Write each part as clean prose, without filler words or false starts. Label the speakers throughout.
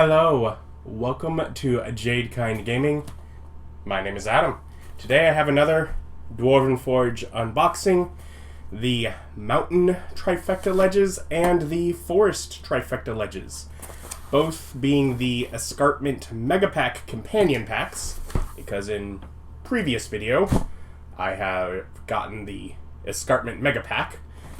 Speaker 1: Hello, welcome to Jade Kind Gaming. My name is Adam. Today I have another Dwarven Forge unboxing, the Mountain Trifecta Ledges and the Forest Trifecta Ledges, both being the Escarpment Megapack companion packs, because in previous video I have gotten the Escarpment Megapack.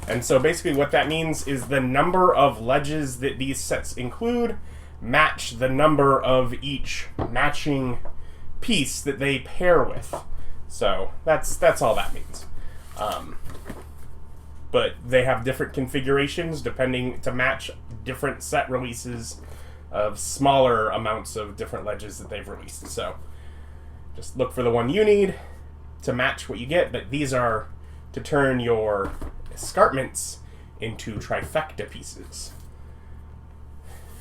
Speaker 1: And so basically what that means is the number of ledges that these sets include match the number of each matching piece that they pair with. So that's all that means. But they have different configurations depending to match different set releases of smaller amounts of different ledges that they've released. So just look for the one you need to match what you get, but these are to turn your escarpments into trifecta pieces.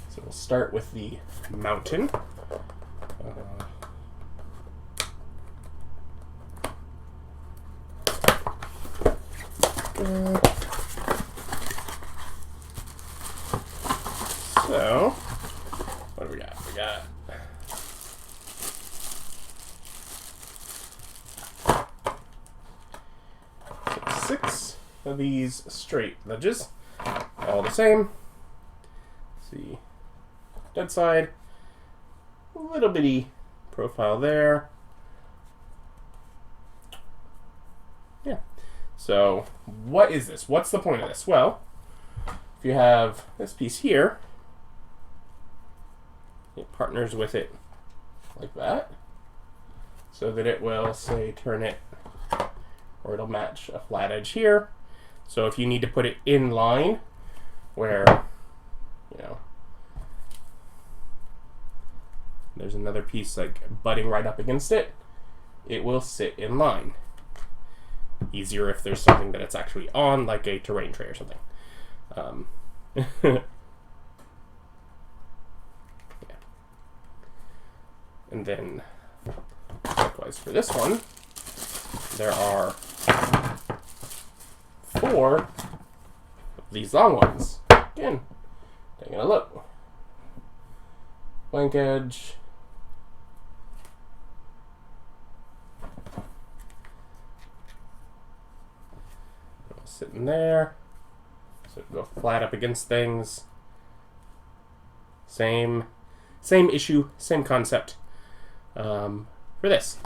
Speaker 1: So we'll start with the mountain. So, what do we got? We got six of these straight ledges, all the same. Let's see. Dead side, a little bitty profile there. Yeah. So, what is this? What's the point of this? Well, if you have this piece here, it partners with it like that, so that it will, say, turn it, or it'll match a flat edge here. So if you need to put it in line, where, you know, there's another piece like butting right up against it, it will sit in line. Easier if there's something that it's actually on, like a terrain tray or something. Yeah. And then, likewise for this one, there are 4 of these long ones. Again, taking a look. Blank edge. Sitting there, so go flat up against things. Same issue, same concept for this.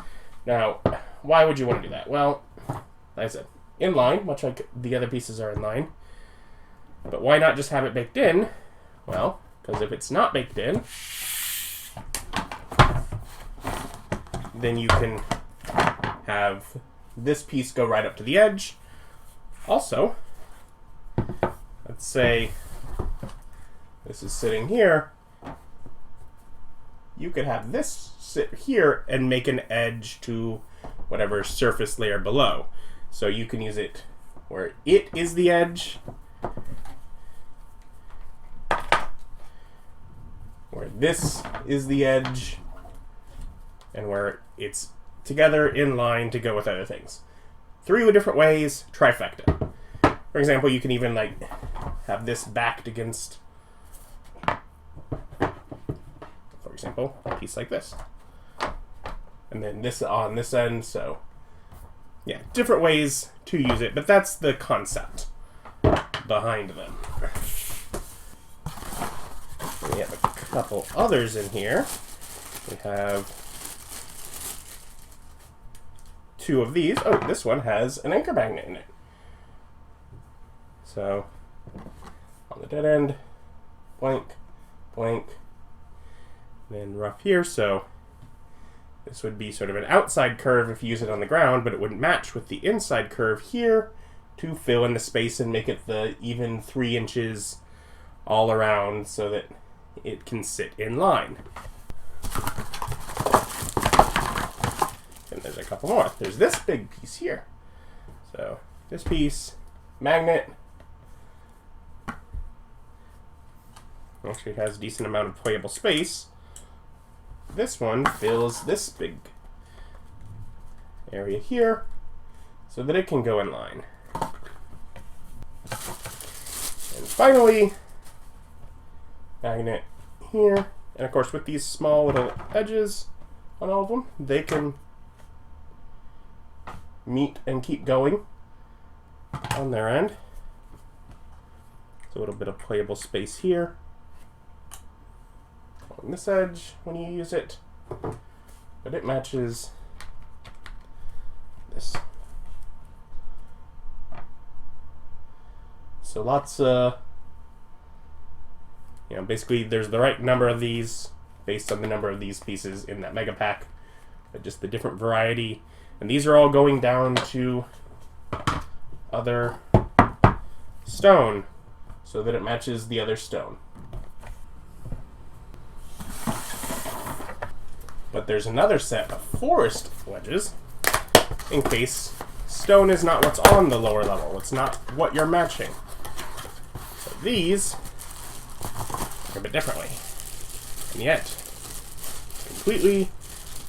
Speaker 1: Now, why would you want to do that? Well, like I said, in line, much like the other pieces are in line. But why not just have it baked in? Well, because if it's not baked in, then you can have this piece go right up to the edge. Also, let's say this is sitting here, you could have this sit here and make an edge to whatever surface layer below. So you can use it where it is the edge, where this is the edge, and where it's together in line to go with other things. 3 different ways, trifecta. For example, you can even like have this backed against, for example, a piece like this. And then this on this end, so yeah, different ways to use it, but that's the concept behind them. We have a couple others in here. We have 2 of these. Oh, this one has an anchor magnet in it. So, on the dead end, blank, blank, then rough here. So, this would be sort of an outside curve if you use it on the ground, but it wouldn't match with the inside curve here to fill in the space and make it the even 3 inches all around so that it can sit in line. And there's a couple more. There's this big piece here. So this piece, magnet, actually has a decent amount of playable space. This one fills this big area here so that it can go in line. And finally, magnet here And of course, with these small little edges on all of them, they can meet and keep going on their end. So a little bit of playable space here on this edge when you use it, but it matches this. So lots basically there's the right number of these based on the number of these pieces in that mega pack, but just the different variety. And these are all going down to other stone so that it matches the other stone. But there's another set of forest ledges in case stone is not what's on the lower level. It's not what you're matching. So these are a bit differently. And yet, completely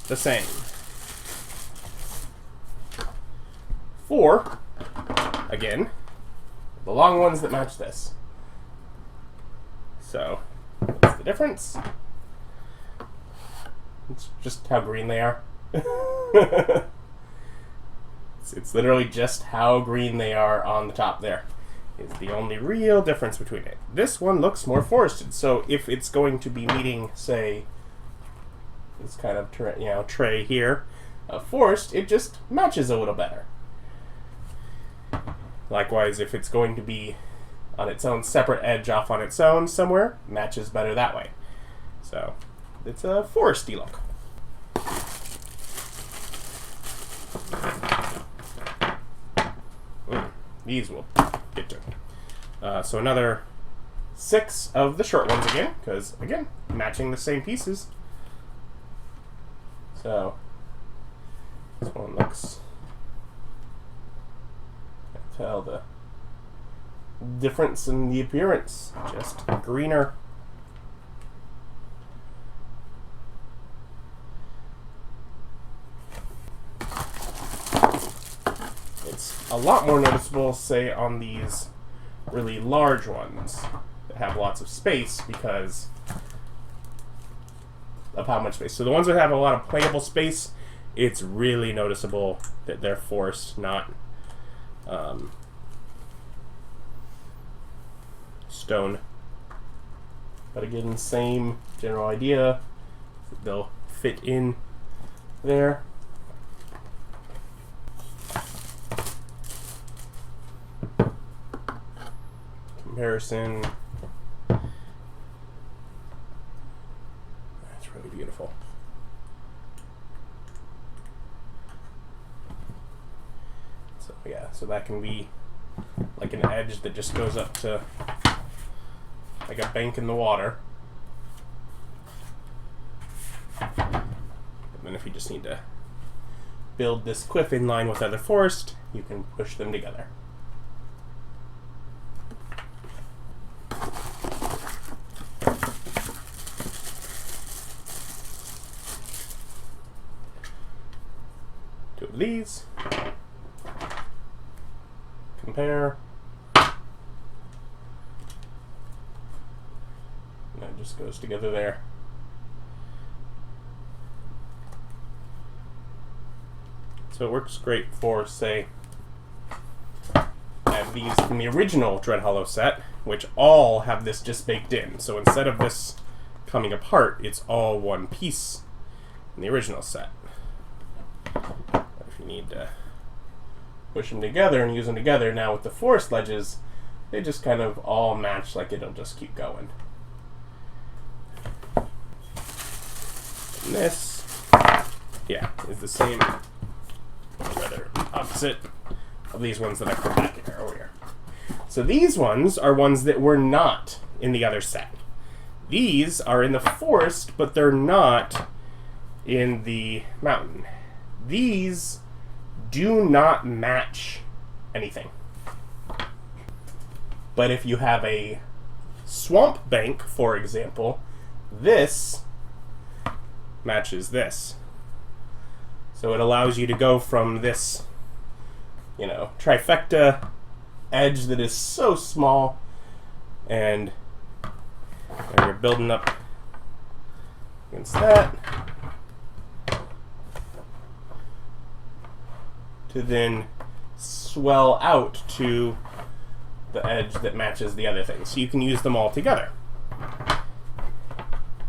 Speaker 1: the same. 4, again, the long ones that match this. So, what's the difference? It's just how green they are. It's literally just how green they are on the top there. Is the only real difference between it. This one looks more forested, so if it's going to be meeting, say, this kind of tray here of forest, it just matches a little better. Likewise, if it's going to be on its own separate edge off on its own somewhere, matches better that way. So it's a foresty look. These will get to. So another 6 of the short ones again, because again, matching the same pieces. So this one looks, I can tell the difference in the appearance, just greener. It's a lot more noticeable, say, on these really large ones that have lots of space because of how much space. So the ones that have a lot of playable space, it's really noticeable that they're forced, not stone. But again, same general idea. They'll fit in there. Comparison. That's really beautiful. So yeah, so that can be like an edge that just goes up to like a bank in the water. And then if you just need to build this cliff in line with other forest, you can push them together. Two of these. Compare. And that just goes together there. So it works great for, say, I have these from the original Dread Hollow set, which all have this just baked in. So instead of this coming apart, it's all one piece in the original set. But if you need to push them together and use them together, now with the forest ledges, they just kind of all match, like it'll just keep going. And this, yeah, is the same, or rather opposite of these ones that I put back here earlier. So these ones are ones that were not in the other set. These are in the forest, but they're not in the mountain. These do not match anything. But if you have a swamp bank, for example, this matches this. So it allows you to go from this, trifecta edge that is so small, and you're building up against that, to then swell out to the edge that matches the other thing. So you can use them all together.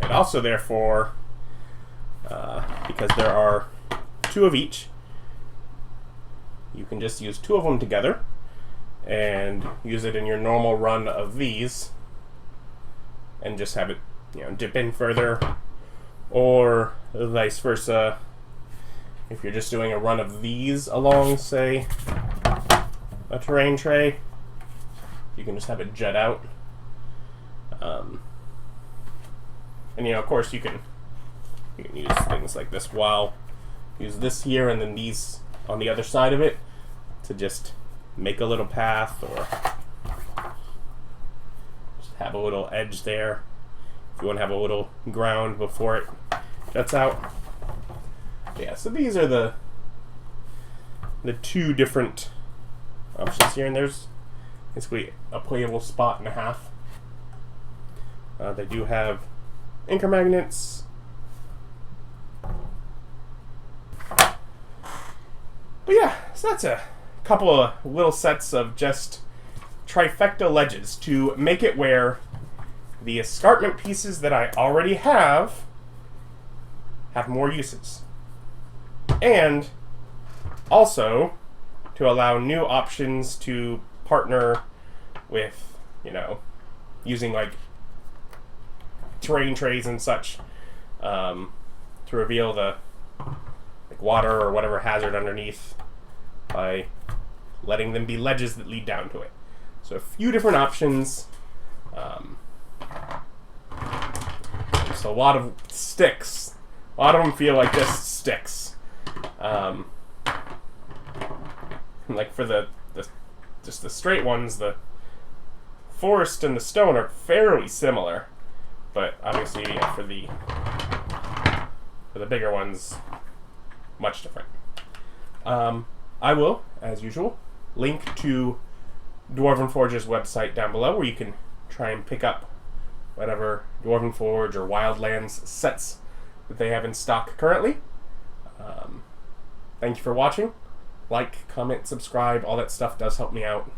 Speaker 1: And also, therefore, because there are 2 of each, you can just use 2 of them together and use it in your normal run of these and just have it, dip in further, or vice versa. If you're just doing a run of these along, say, a terrain tray, you can just have it jut out. And of course, you can use things like this while use this here and then these on the other side of it to just make a little path, or just have a little edge there if you want to have a little ground before it juts out. Yeah, so these are the 2 different options here, and there's basically a playable spot and a half. They do have anchor magnets. But yeah, so that's a couple of little sets of just trifecta ledges to make it where the escarpment pieces that I already have more uses. And also to allow new options to partner with, using like terrain trays and such, to reveal the water or whatever hazard underneath by letting them be ledges that lead down to it. So a few different options. Just a lot of sticks. A lot of them feel like just sticks. Like for the straight ones, the forest and the stone are fairly similar, but obviously for the bigger ones, much different. I will, as usual, link to Dwarven Forge's website down below, where you can try and pick up whatever Dwarven Forge or Wildlands sets that they have in stock currently. Thank you for watching. Like, comment, subscribe, all that stuff does help me out.